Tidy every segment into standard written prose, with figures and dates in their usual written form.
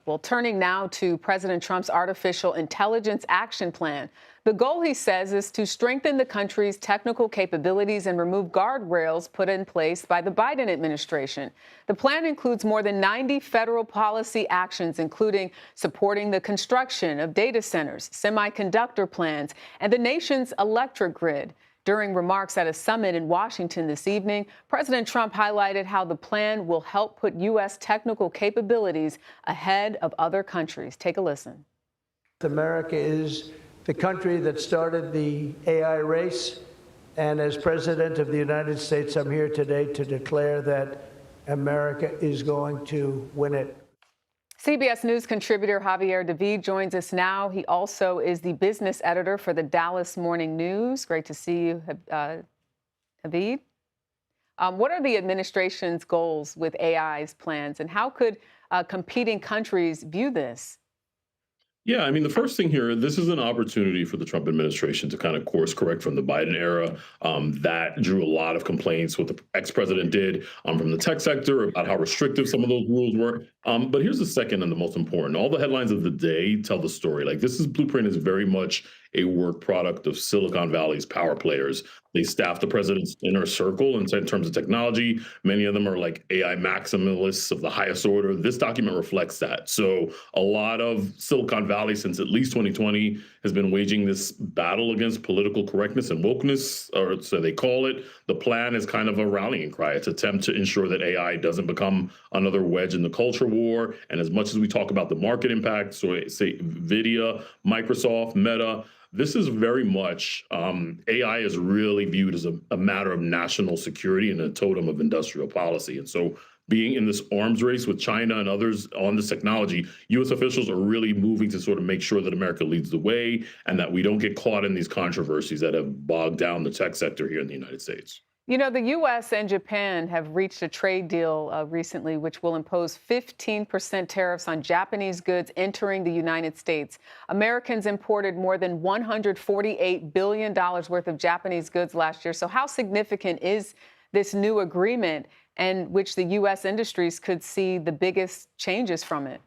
Well, turning now to President Trump's artificial intelligence action plan. The goal, he says, is to strengthen the country's technical capabilities and remove guardrails put in place by the Biden administration. The plan includes more than 90 federal policy actions, including supporting the construction of data centers, semiconductor plants, and the nation's electric grid. During remarks at a summit in Washington this evening, President Trump highlighted how the plan will help put U.S. technical capabilities ahead of other countries. Take a listen. America is the country that started the AI race. And as President of the United States, I'm here today to declare that America is going to win it. CBS News contributor Javier David joins us now. He also is the business editor for the Dallas Morning News. Great to see you, David. What are the administration's goals with AI's plans, and how could competing countries view this? Yeah, I mean, the first thing here, this is an opportunity for the Trump administration to kind of course correct from the Biden era. That drew a lot of complaints, what the ex-president did from the tech sector about how restrictive some of those rules were. But here's the second and the most important. All the headlines of the day tell the story. Like, Blueprint is very much a work product of Silicon Valley's power players. They staff the president's inner circle in terms of technology. Many of them are like AI maximalists of the highest order. This document reflects that. So a lot of Silicon Valley, since at least 2020, has been waging this battle against political correctness and wokeness, or so they call it. The plan is kind of a rallying cry. It's an attempt to ensure that AI doesn't become another wedge in the culture war. And as much as we talk about the market impact, so say NVIDIA, Microsoft, Meta, this is very much, AI is really viewed as a matter of national security and a totem of industrial policy. And so being in this arms race with China and others on this technology, U.S. officials are really moving to sort of make sure that America leads the way and that we don't get caught in these controversies that have bogged down the tech sector here in the United States. You know, the U.S. and Japan have reached a trade deal recently, which will impose 15% tariffs on Japanese goods entering the United States. Americans imported more than $148 billion worth of Japanese goods last year. So how significant is this new agreement, and which the U.S. industries could see the biggest changes from it?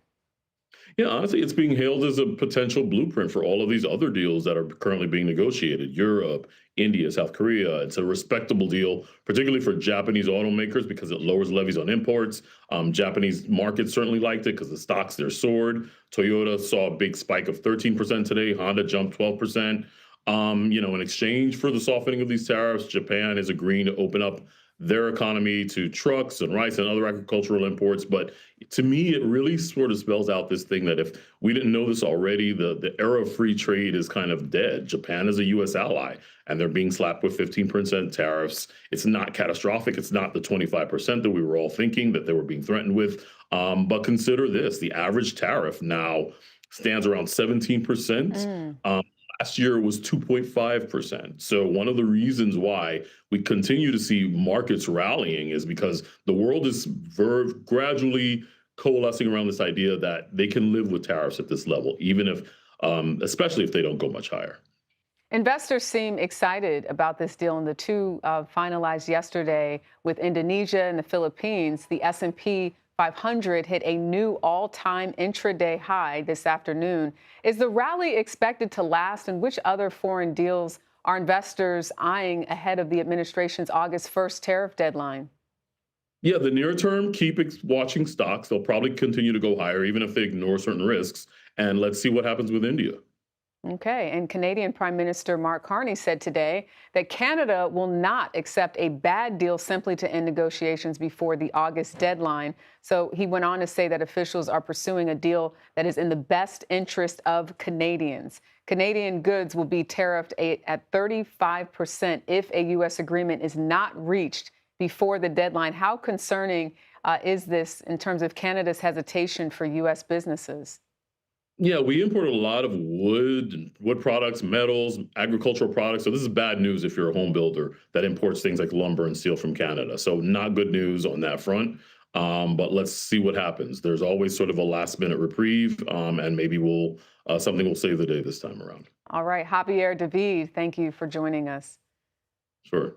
Yeah, honestly, it's being hailed as a potential blueprint for all of these other deals that are currently being negotiated. Europe, India, South Korea. It's a respectable deal, particularly for Japanese automakers because it lowers levies on imports. Japanese markets certainly liked it because the stocks there soared. Toyota saw a big spike of 13% today. Honda jumped 12%. In exchange for the softening of these tariffs, Japan is agreeing to open up their economy to trucks and rice and other agricultural imports. But to me, it really sort of spells out this thing that if we didn't know this already, the era of free trade is kind of dead. Japan is a U.S. ally, and they're being slapped with 15% tariffs. It's not catastrophic. It's not the 25% that we were all thinking that they were being threatened with. But consider this, the average tariff now stands around 17%. Last year it was 2.5%. So one of the reasons why we continue to see markets rallying is because the world is gradually coalescing around this idea that they can live with tariffs at this level, even if, especially if they don't go much higher. Investors seem excited about this deal, and the two finalized yesterday with Indonesia and the Philippines. The S&P 500 hit a new all-time intraday high this afternoon. Is the rally expected to last, and which other foreign deals are investors eyeing ahead of the administration's August 1st tariff deadline? Yeah, the near term, keep watching stocks. They'll probably continue to go higher, even if they ignore certain risks. And let's see what happens with India. Okay, and Canadian Prime Minister Mark Carney said today that Canada will not accept a bad deal simply to end negotiations before the August deadline. So he went on to say that officials are pursuing a deal that is in the best interest of Canadians. Canadian goods will be tariffed at 35% if a U.S. agreement is not reached before the deadline. How concerning is this in terms of Canada's hesitation for U.S. businesses? Yeah, we import a lot of wood and wood products, metals, agricultural products. So this is bad news if you're a home builder that imports things like lumber and steel from Canada. So not good news on that front. But let's see what happens. There's always sort of a last minute reprieve, and maybe something will save the day this time around. All right, Javier David, thank you for joining us. Sure.